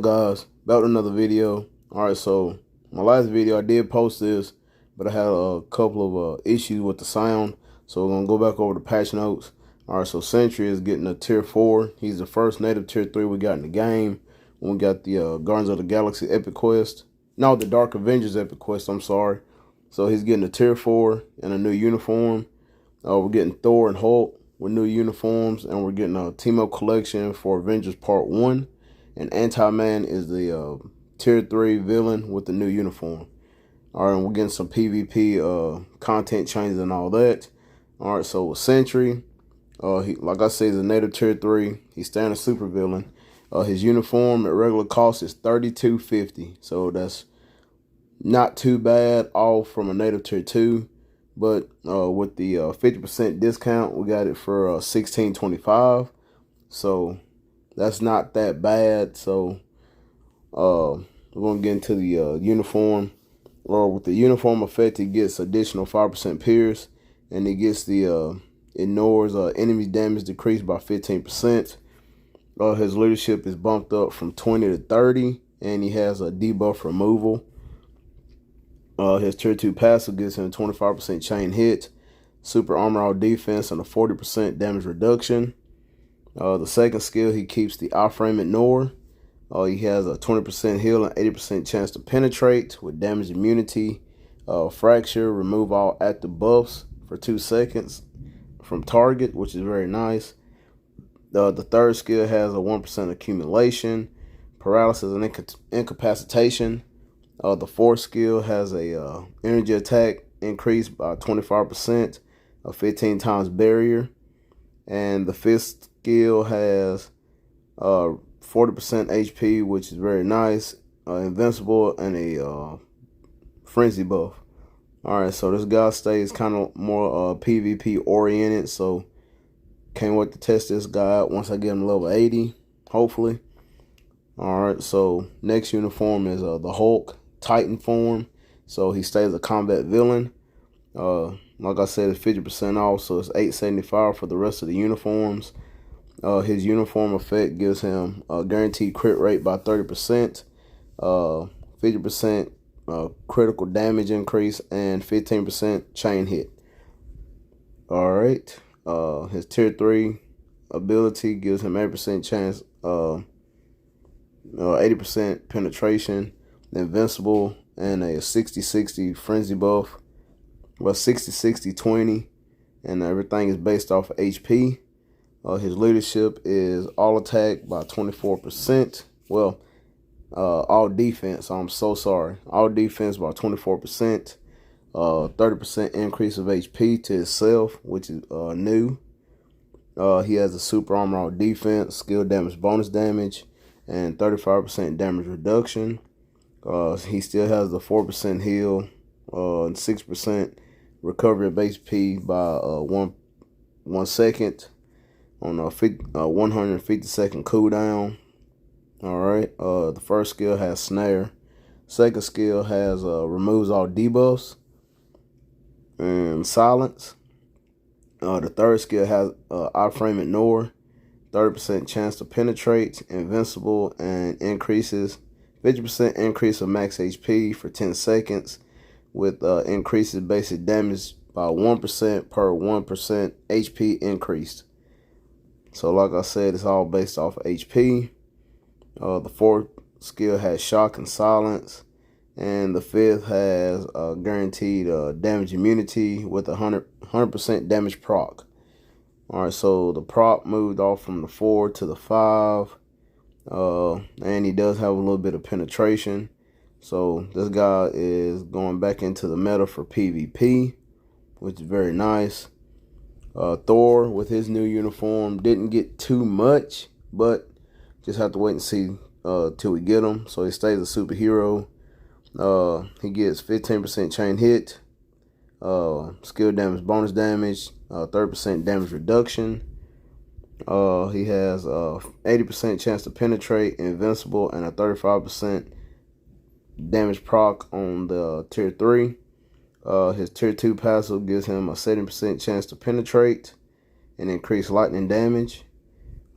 guys, back with another video. Alright, so my last video I did post this, but I had a couple of issues with the sound, so we're gonna go back over the patch notes. Alright, so Sentry is getting a tier 4. He's the first native tier 3 we got in the game when we got the Guardians of the Galaxy Epic Quest. No, the Dark Avengers Epic Quest, I'm sorry. So he's getting a tier 4 and a new uniform. We're getting Thor and Hulk with new uniforms, and we're getting a team-up collection for Avengers Part 1. And Anti-Man is the tier 3 villain with the new uniform. Alright, and we're getting some PvP content changes and all that. Alright, so with Sentry, like I said, he's a native tier 3. He's staying a super villain. His uniform at regular cost is $32.50. So that's not too bad off from a native tier 2. But with the 50% discount, we got it for $16.25. So that's not that bad. So we're going to get into the uniform. With the uniform effect, it gets additional 5% pierce. And it gets the ignores enemy damage decreased by 15%. His leadership is bumped up from 20 to 30. And he has a debuff removal. His tier 2 passive gives him 25% chain hit, super armor all defense, and a 40% damage reduction. The second skill, he keeps the iframe ignore. He has a 20% heal and 80% chance to penetrate with damage immunity, fracture, remove all active buffs for 2 seconds from target, which is very nice. The third skill has a 1% accumulation, paralysis and incapacitation. The fourth skill has a energy attack increased by 25%, a 15 times barrier. And the fifth skill has 40% HP, which is very nice, invincible, and a frenzy buff. Alright, so this guy stays kind of more PvP oriented, so can't wait to test this guy out once I get him level 80, hopefully. Alright, so next uniform is the Hulk Titan form. So he stays a combat villain. Like I said, it's 50% off, so it's $8.75 for the rest of the uniforms. His uniform effect gives him a guaranteed crit rate by 30%, 50% critical damage increase, and 15% chain hit. Alright, his tier 3 ability gives him 8% chance, 80% penetration, invincible, and a 60-60 frenzy buff. Well, 60-60-20, and everything is based off of HP. His leadership is all attack by 24%. Well, all defense, I'm so sorry. All defense by 24%. 30% increase of HP to itself, which is new. He has a super armor all defense, skill damage bonus damage, and 35% damage reduction. He still has the 4% heal and 6% recovery of HP by 1 second on a 150-second cooldown. Alright, the first skill has snare. Second skill has removes all debuffs and silence. The third skill has iframe ignore, 30% chance to penetrate, invincible, and increases 50% increase of max HP for 10 seconds with increases basic damage by 1% per 1% HP increased. So like I said, it's all based off of HP. The fourth skill has shock and silence. And the fifth has guaranteed damage immunity with 100% damage proc. Alright, so the proc moved off from the 4 to the 5. And he does have a little bit of penetration. So this guy is going back into the meta for PvP, which is very nice. Thor with his new uniform didn't get too much, but just have to wait and see till we get him. So he stays a superhero. He gets 15% chain hit, skill damage bonus damage, 30% damage reduction. He has 80% chance to penetrate, invincible, and a 35% damage proc on the tier 3. His tier 2 passive gives him a 70% chance to penetrate and increase lightning damage.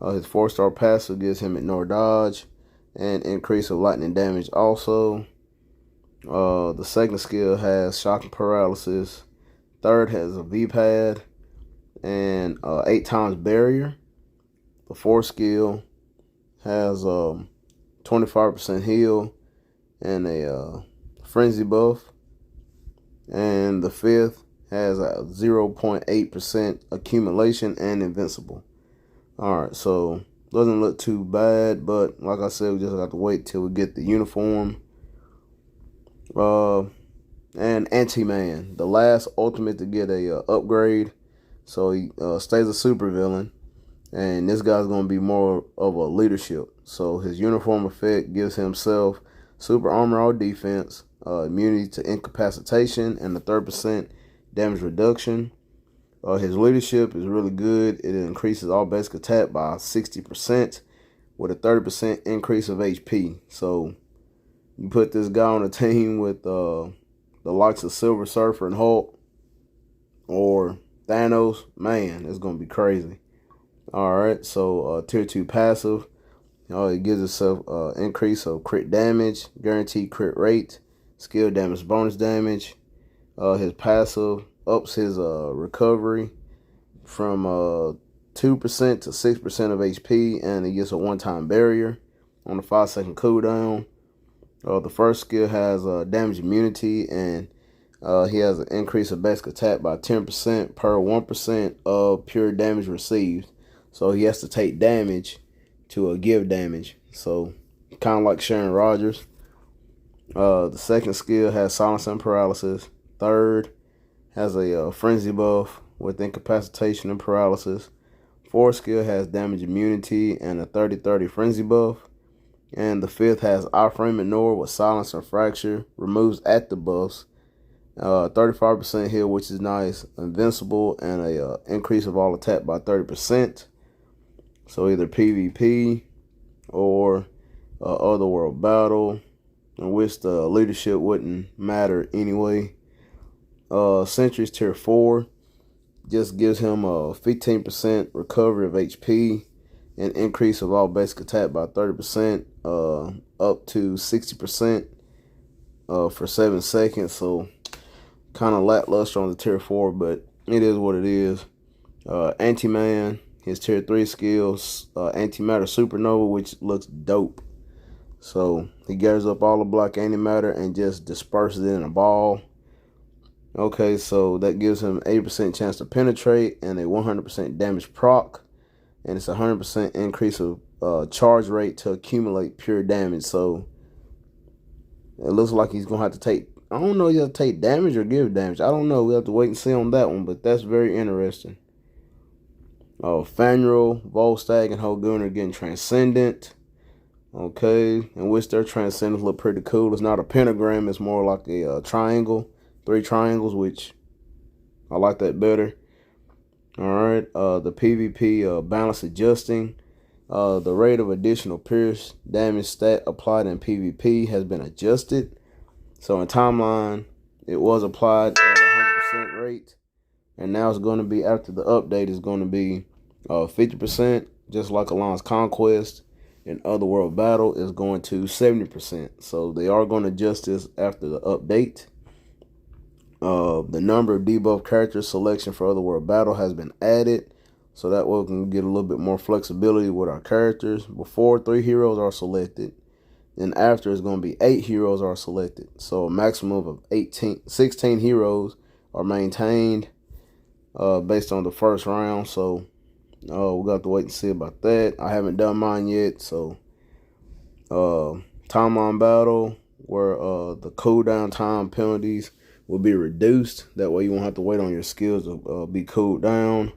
His 4-star passive gives him ignore dodge, and increase of lightning damage. Also, the second skill has shocking paralysis. Third has a V-pad and 8 times barrier. The fourth skill has 25% heal and a frenzy buff. And the fifth has a 0.8% accumulation and invincible. Alright, so doesn't look too bad, but like I said, we just have to wait till we get the uniform. And Anti-Man, the last ultimate to get a upgrade. So he stays a supervillain, and this guy's going to be more of a leadership. So his uniform effect gives himself super armor or defense, immunity to incapacitation, and a 30% damage reduction. His leadership is really good. It increases all basic attack by 60% with a 30% increase of HP. So you put this guy on a team with the likes of Silver Surfer and Hulk or Thanos, man, it's going to be crazy. Alright, so tier 2 passive. It gives itself increase of crit damage, guaranteed crit rate, skill damage, bonus damage. His passive ups his recovery from 2% to 6% of HP, and he gets a one-time barrier on a 5-second cooldown. The first skill has damage immunity, and he has an increase of basic attack by 10% per 1% of pure damage received. So he has to take damage to give damage. So kind of like Sharon Rogers. The second skill has silence and paralysis. Third has a frenzy buff with incapacitation and paralysis. Fourth skill has damage immunity and a 30-30 frenzy buff. And the fifth has iframe ignore with silence and fracture, removes active buffs, 35% heal, which is nice, invincible, and a increase of all attack by 30%. So either PvP or Otherworld battle, in which the leadership wouldn't matter anyway. Sentry's tier 4 just gives him a 15% recovery of HP, an increase of all basic attack by 30%, up to 60% for 7 seconds. So kind of lackluster on the tier 4, but it is what it is. Anti-Man, his tier 3 skills, Antimatter Supernova, which looks dope. So he gathers up all the black antimatter and just disperses it in a ball. Okay, so that gives him 80% chance to penetrate and a 100% damage proc. And it's a 100% increase of charge rate to accumulate pure damage. So it looks like he's going to have to take, I don't know if he'll take damage or give damage. I don't know. We'll have to wait and see on that one, but that's very interesting. Faneuil, Volstagg, and Holgunner are getting Transcendent. Okay, in which their Transcendents look pretty cool. It's not a pentagram, it's more like a triangle. 3 triangles, which I like that better. Alright, the PvP balance adjusting. The rate of additional pierce damage stat applied in PvP has been adjusted. So in timeline, it was applied at 100% rate. And now it's going to be, after the update, it's going to be 50%, just like Alliance Conquest. And Otherworld Battle is going to 70%. So they are going to adjust this after the update. The number of debuff character selection for Otherworld Battle has been added, so that way we can get a little bit more flexibility with our characters. Before, 3 heroes are selected, then after it's going to be 8 heroes are selected. So a maximum of 16 heroes are maintained based on the first round. So we got to wait and see about that. I haven't done mine yet. So timeline battle, where the cooldown time penalties will be reduced. That way you won't have to wait on your skills to be cooled down.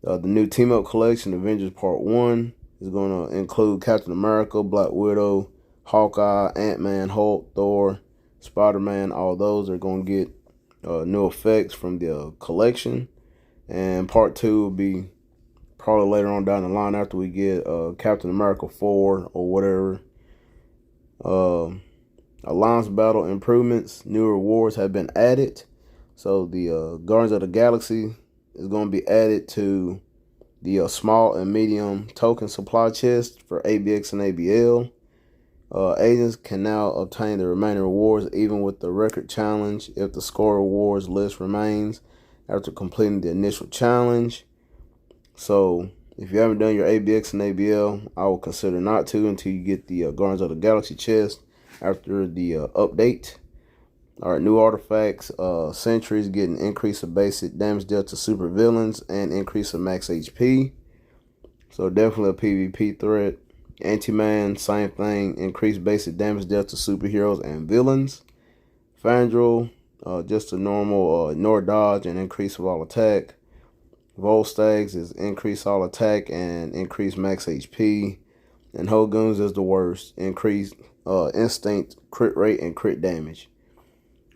The new Team Up Collection, Avengers Part 1, is going to include Captain America, Black Widow, Hawkeye, Ant-Man, Hulk, Thor, Spider-Man. All those are going to get new effects from the collection. And Part 2 will be probably later on down the line after we get Captain America 4 or whatever. Alliance battle improvements, new rewards have been added. So the Guardians of the Galaxy is going to be added to the small and medium token supply chest for ABX and ABL. Agents can now obtain the remaining rewards even with the record challenge if the score rewards list remains after completing the initial challenge. So if you haven't done your ABX and ABL, I will consider not to until you get the Guardians of the Galaxy chest after the update. All right, new artifacts. Sentry is getting increase of basic damage dealt to super villains and increase of max HP. So definitely a PvP threat. Anti-Man, same thing. Increased basic damage dealt to superheroes and villains. Fandral, just a normal ignore dodge and increase of all attack. Volstags is increase all attack and increase max HP. And Hogun's is the worst. Increase instinct, crit rate, and crit damage.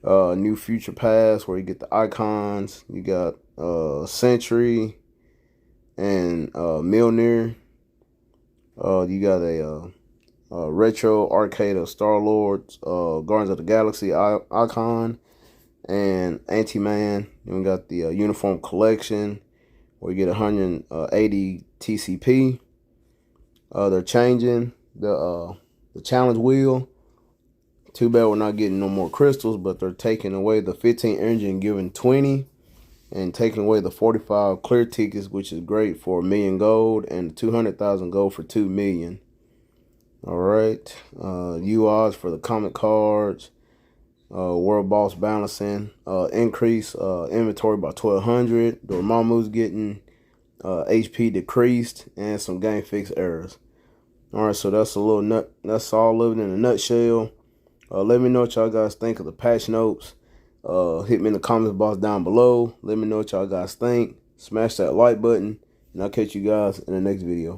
New future pass where you get the icons. You got Sentry and Mjolnir. You got a retro arcade of Star-Lord's Guardians of the Galaxy icon and Anti-Man. Then we got the uniform collection where you get 180 TCP. They're changing the challenge wheel. Too bad we're not getting no more crystals, but they're taking away the 15 energy and giving 20, and taking away the 45 clear tickets, which is great for 1 million gold, and 200,000 gold for 2 million. All right, UIs for the comic cards, world boss balancing, increase inventory by 1200. Dormammu's getting HP decreased, and some game fix errors. All right, so that's that's all living in a nutshell. Let me know what y'all guys think of the patch notes. Hit me in the comments box down below. Let me know what y'all guys think. Smash that like button, and I'll catch you guys in the next video.